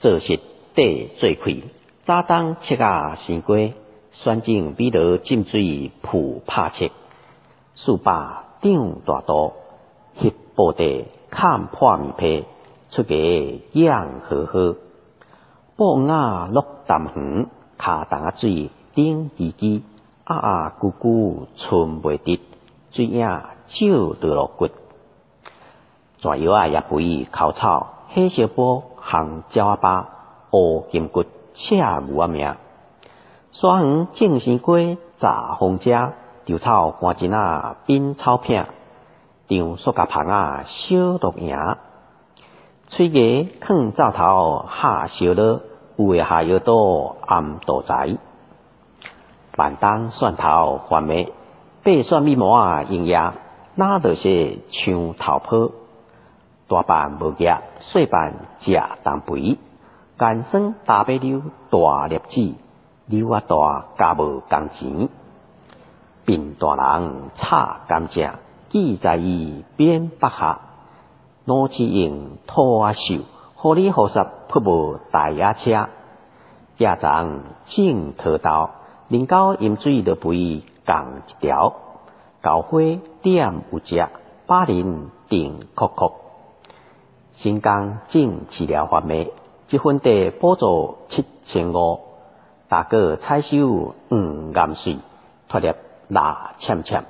做实地做开，早当切生瓜，选种美罗浸水铺拍切，400张大刀，翕布地砍破面皮，出家养好好。布瓦落淡黄，卡重水顶吱吱，咕咕存袂得，水影照倒落骨。蛇药也肥口草，火烧煲烘鸟巴，乌金骨赤牛命。沙黄种生瓜炸风车，稻草干针冰草片，张塑胶棒小毒赢。吹鸡放灶头下烧落，有诶下药刀暗道材。板当蒜头番麦，白蒜米麻营养，哪着是像头泡。大瓣无夹，细瓣食当肥。干酸大白柳大粒子，柳大加无工钱。病大人炒甘蔗，记在伊扁北下。脑子用土手，互里互实扑无大野车。家长种桃豆，临到饮水就肥共一条。高花点有只，把人定哭哭。新工种饲料贩卖，一分地补助7500，大个采收黄岩水，脱粒蜡签签。